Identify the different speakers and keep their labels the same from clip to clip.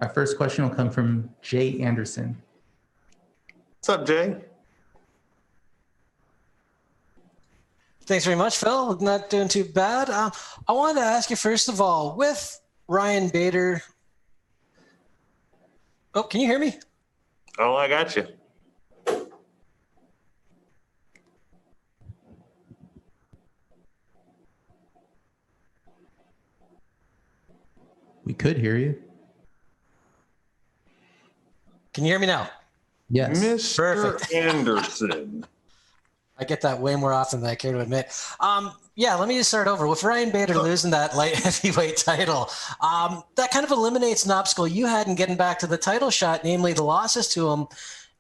Speaker 1: Our first question will come from Jay Anderson.
Speaker 2: What's up, Jay?
Speaker 3: Thanks very much, Phil. Not doing too bad. I wanted to ask you, first of all, with Ryan Bader. Oh, can you hear me?
Speaker 2: Oh, I got you.
Speaker 1: We could hear you.
Speaker 3: Can you hear me now?
Speaker 1: Yes.
Speaker 2: Mr.
Speaker 3: Perfect.
Speaker 2: Anderson.
Speaker 3: I get that way more often than I care to admit. Let me just start over. With Ryan Bader losing that light heavyweight title, that kind of eliminates an obstacle you had in getting back to the title shot, namely the losses to him.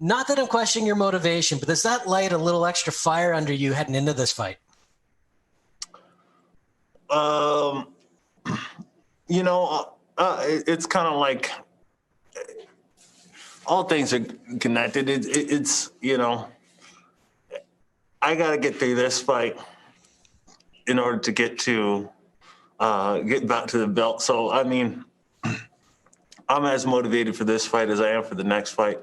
Speaker 3: Not that I'm questioning your motivation, but does that light a little extra fire under you heading into this fight?
Speaker 2: It's kind of like all things are connected. It's I got to get through this fight in order to get back to the belt. So, I mean, I'm as motivated for this fight as I am for the next fight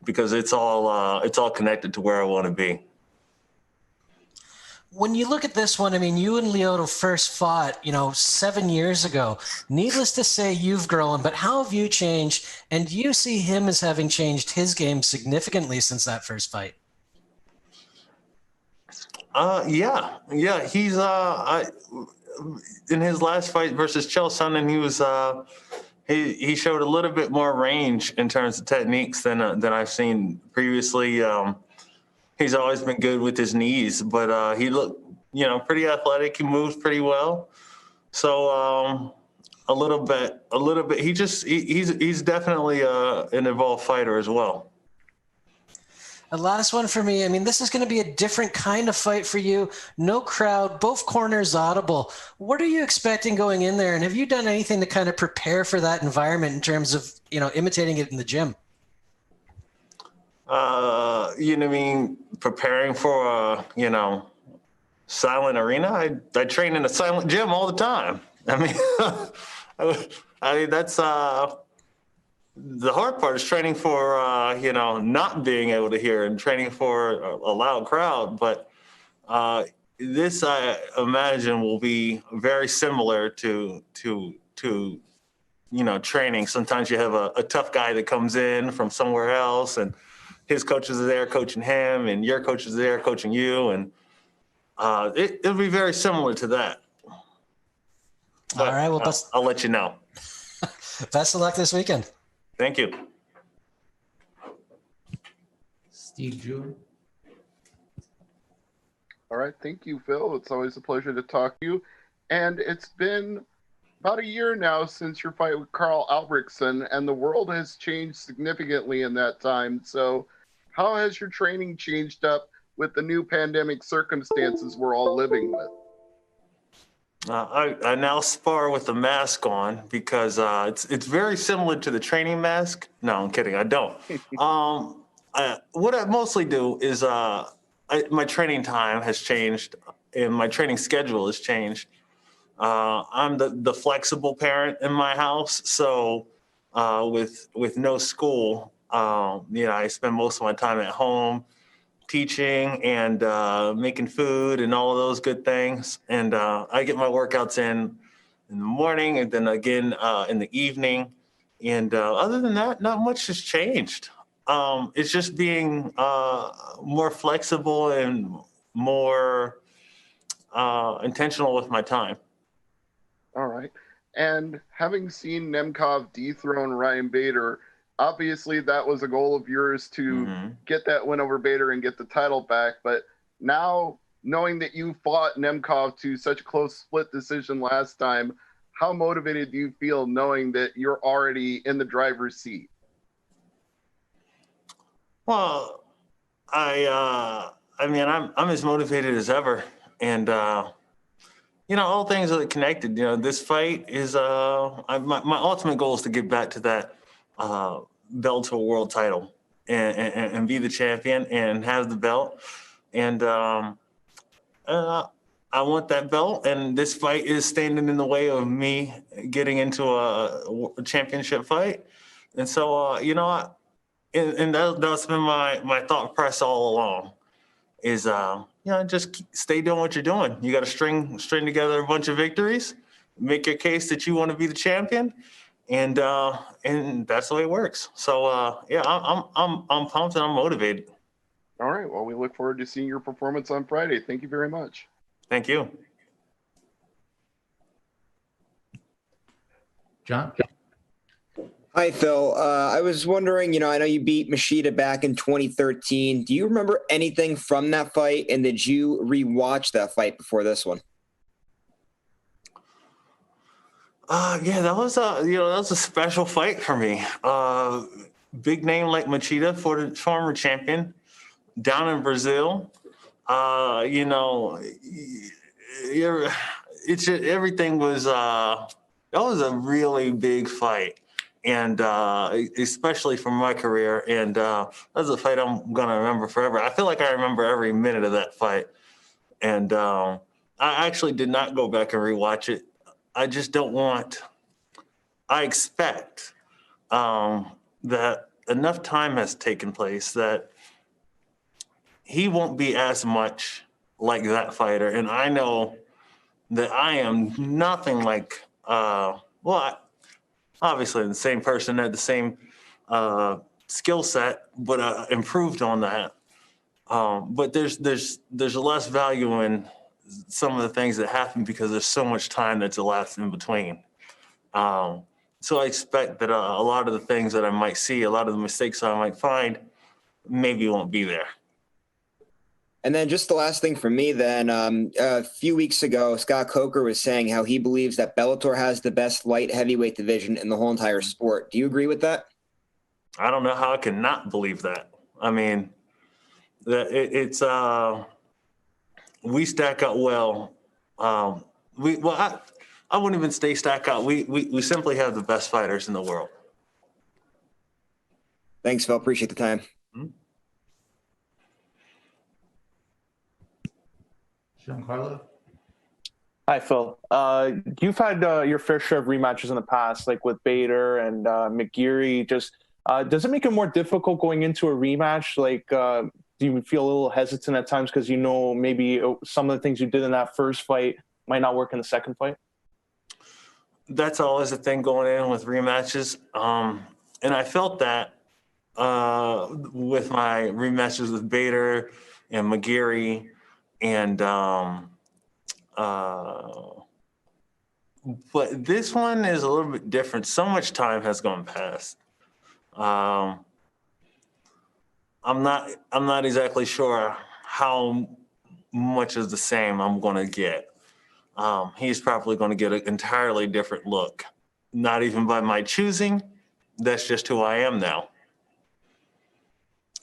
Speaker 2: because it's all connected to where I want to be.
Speaker 3: When you look at this one, I mean, you and Lyoto first fought, 7 years ago. Needless to say, you've grown, but how have you changed? And do you see him as having changed his game significantly since that first fight?
Speaker 2: Yeah. He's in his last fight versus Chael Sonnen, he was he showed a little bit more range in terms of techniques than I've seen previously. He's always been good with his knees, but he looked, pretty athletic. He moves pretty well. So a little bit. He's definitely an evolved fighter as well.
Speaker 3: The last one for me, I mean, this is going to be a different kind of fight for you. No crowd, both corners audible. What are you expecting going in there? And have you done anything to kind of prepare for that environment in terms of, imitating it in the gym?
Speaker 2: Preparing for a, silent arena? I train in a silent gym all the time. I mean, that's the hard part is training for, not being able to hear and training for a loud crowd. But this, I imagine, will be very similar to training. Sometimes you have a tough guy that comes in from somewhere else and his coaches are there coaching him and your coaches are there coaching you. And it'll be very similar to that. But,
Speaker 3: all right. Well,
Speaker 2: I'll let you know.
Speaker 3: Best of luck this weekend.
Speaker 2: Thank you.
Speaker 1: Steve Drew.
Speaker 4: All right. Thank you, Phil. It's always a pleasure to talk to you. And it's been about a year now since your fight with Carl Albrechtsen, and the world has changed significantly in that time. So how has your training changed up with the new pandemic circumstances we're all living with?
Speaker 2: I now spar with the mask on because it's very similar to the training mask. No, I'm kidding. I don't. What I mostly do is my training time has changed and my training schedule has changed. I'm the flexible parent in my house, so with no school, I spend most of my time at home teaching and making food and all of those good things. And I get my workouts in the morning and then again in the evening. And other than that, not much has changed. It's just being more flexible and more intentional with my time.
Speaker 4: All right. And having seen Nemkov dethrone Ryan Bader, obviously that was a goal of yours to get that win over Bader and get the title back. But now, knowing that you fought Nemkov to such a close split decision last time, how motivated do you feel knowing that you're already in the driver's seat?
Speaker 2: Well, I'm as motivated as ever. And, all things are connected. This fight is my ultimate goal is to get back to that Bellator world title and be the champion and have the belt. And I want that belt. And this fight is standing in the way of me getting into a championship fight. And so, and that's been my thought process all along is, just stay doing what you're doing. You got to string together a bunch of victories, make your case that you want to be the champion, and that's the way it works. So, I'm pumped and I'm motivated.
Speaker 4: All right. Well, we look forward to seeing your performance on Friday. Thank you very much.
Speaker 2: Thank you.
Speaker 1: John?
Speaker 5: Hi, Phil. I was wondering, I know you beat Machida back in 2013. Do you remember anything from that fight? And did you rewatch that fight before this one?
Speaker 2: That was a special fight for me. Big name like Machida, for the former champion, down in Brazil. Everything was. That was a really big fight. And especially for my career, and that's a fight I'm gonna remember forever. I feel like I remember every minute of that fight, and I actually did not go back and rewatch it. I just don't want. I expect that enough time has taken place that he won't be as much like that fighter, and I know that I am nothing like. Obviously the same person had the same skill set, but improved on that. But there's less value in some of the things that happen because there's so much time that's elapsed in between. So I expect that a lot of the things that I might see, a lot of the mistakes I might find, maybe won't be there.
Speaker 5: And then just the last thing for me then, a few weeks ago, Scott Coker was saying how he believes that Bellator has the best light heavyweight division in the whole entire sport. Do you agree with that?
Speaker 2: I don't know how I can not believe that. I mean, we stack up well. I wouldn't even say stack up. We simply have the best fighters in the world.
Speaker 5: Thanks, Phil. Appreciate the time.
Speaker 2: Mm-hmm.
Speaker 1: Giancarlo?
Speaker 6: Hi, Phil. You've had your fair share of rematches in the past, like with Bader and McGeary. Just does it make it more difficult going into a rematch? Like, do you feel a little hesitant at times because maybe some of the things you did in that first fight might not work in the second fight?
Speaker 2: That's always a thing going in with rematches, and I felt that with my rematches with Bader and McGeary. And but this one is a little bit different. So much time has gone past. I'm not exactly sure how much is the same I'm going to get. He's probably going to get an entirely different look. Not even by my choosing. That's just who I am now.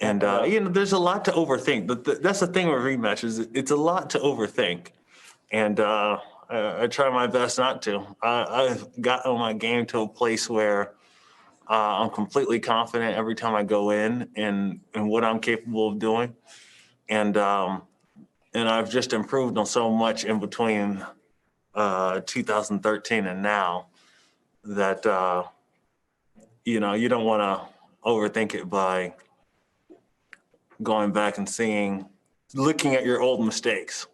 Speaker 2: And, there's a lot to overthink. That's the thing with rematches. It's a lot to overthink. And I try my best not to. I've gotten my game to a place where I'm completely confident every time I go in what I'm capable of doing. And I've just improved on so much in between 2013 and now that, you don't want to overthink it by going back and looking at your old mistakes.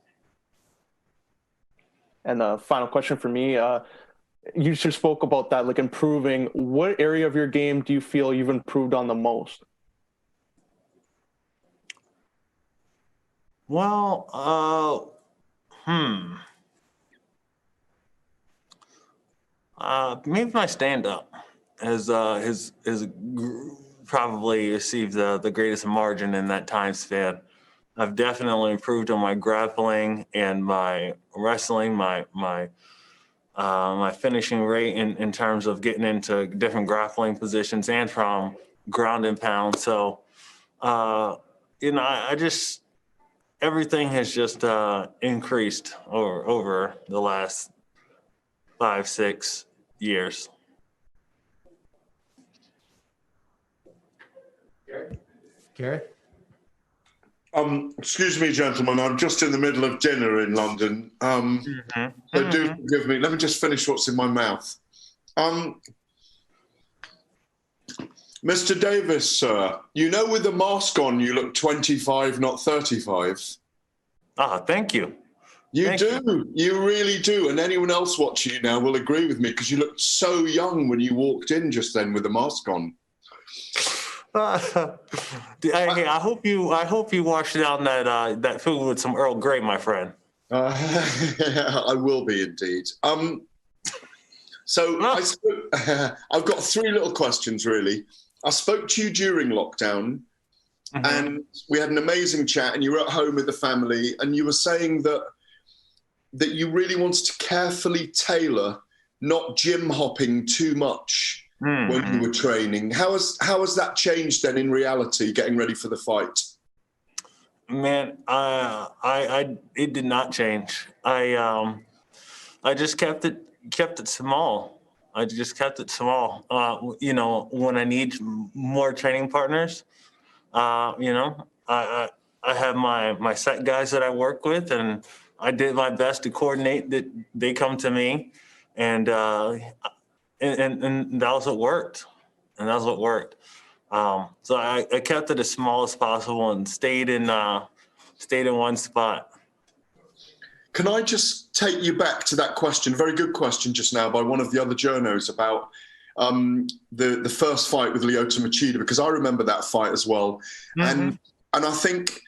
Speaker 6: And the final question for me, you just spoke about that, like improving. What area of your game do you feel you've improved on the most?
Speaker 2: Well, maybe my stand-up has probably received the greatest margin in that time span. I've definitely improved on my grappling and my wrestling, my finishing rate in terms of getting into different grappling positions and from ground and pound. So, I just everything has just increased over the last 5-6 years.
Speaker 1: Garrett?
Speaker 7: Excuse me, gentlemen. I'm just in the middle of dinner in London. So do forgive me. Let me just finish what's in my mouth. Mr. Davis, sir, you know with the mask on you look 25, not 35.
Speaker 2: Ah, thank you.
Speaker 7: You
Speaker 2: Thank
Speaker 7: do. You really do. And anyone else watching you now will agree with me because you looked so young when you walked in just then with the mask on.
Speaker 2: Hey, I hope you wash down that food with some Earl Grey, my friend.
Speaker 7: I will be indeed. So I've got three little questions, really. I spoke to you during lockdown, and we had an amazing chat, and you were at home with the family, and you were saying that you really wanted to carefully tailor, not gym hopping too much when you were training. How has that changed then in reality, getting ready for the fight?
Speaker 2: Man, it did not change. I just kept it small. I just kept it small. When I need more training partners, I have my set guys that I work with, and I did my best to coordinate that they come to me, and that was what worked, and that's what worked. So I kept it as small as possible and stayed in one spot.
Speaker 7: Can I just take you back to that question? Very good question just now by one of the other journos about the first fight with Lyoto Machida, because I remember that fight as well. And I think,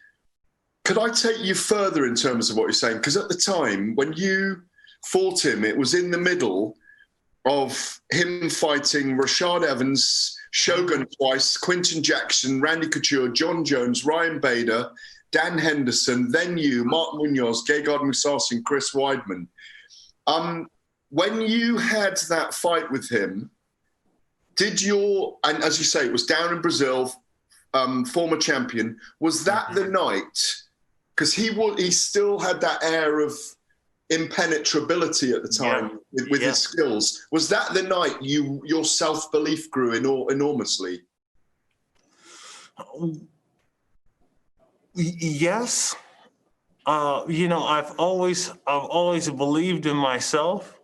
Speaker 7: could I take you further in terms of what you're saying? Because at the time when you fought him, it was in the middle of him fighting Rashad Evans, Shogun twice, Quinton Jackson, Randy Couture, John Jones, Ryan Bader, Dan Henderson, then you, Mark Munoz, Gegard Mousasi, and Chris Weidman. When you had that fight with him, and as you say, it was down in Brazil, former champion, was that the night? Because he still had that air of impenetrability at the time with his skills. Was that the night your self-belief grew enormously?
Speaker 2: Yes. I've always believed in myself.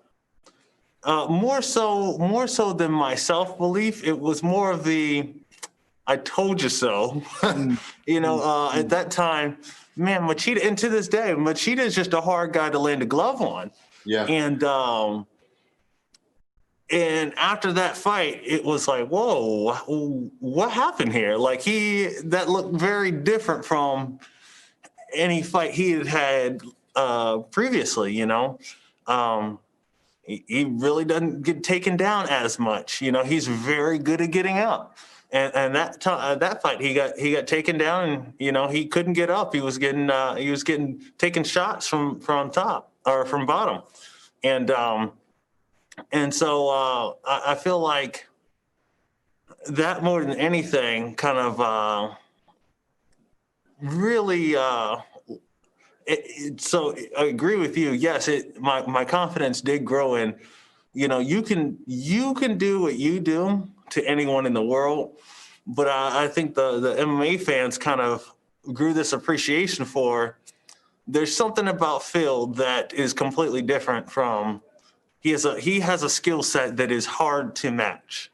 Speaker 2: More so than my self-belief. It was more of the I told you so. At that time, man, Machida, and to this day, Machida is just a hard guy to land a glove on. Yeah. And after that fight, it was like, whoa, what happened here? Like that looked very different from any fight he had previously, he really doesn't get taken down as much. He's very good at getting up. And that fight, he got taken down, and he couldn't get up. He was getting taken shots from top or from bottom, and so I feel like that more than anything kind of really. So I agree with you. Yes, my confidence did grow in. You can do what you do to anyone in the world, but I think the MMA fans kind of grew this appreciation for. There's something about Phil that is completely different from. He has a skill set that is hard to match.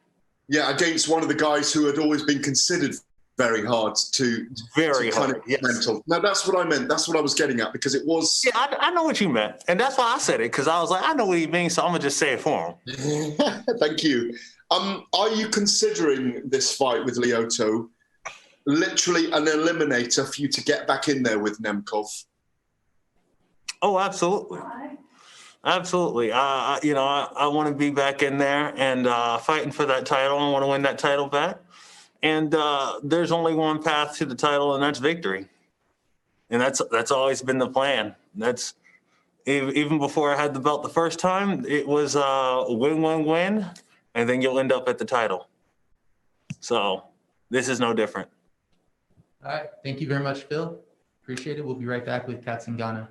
Speaker 7: Yeah, against one of the guys who had always been considered very hard to kind of mental. Now that's what I meant. That's what I was getting at, because it was.
Speaker 2: Yeah, I know what you meant, and that's why I said it, because I was like, I know what he means, so I'm gonna just say it for him.
Speaker 7: Thank you. Are you considering this fight with Lyoto literally an eliminator for you to get back in there with Nemkov?
Speaker 2: Oh, absolutely. Absolutely. I want to be back in there and fighting for that title. I want to win that title back. And there's only one path to the title, and that's victory. And that's always been the plan. That's even before I had the belt the first time, it was win, win, win, and then you'll end up at the title. So this is no different.
Speaker 1: All right. Thank you very much, Phil. Appreciate it. We'll be right back with Katz and Ghana.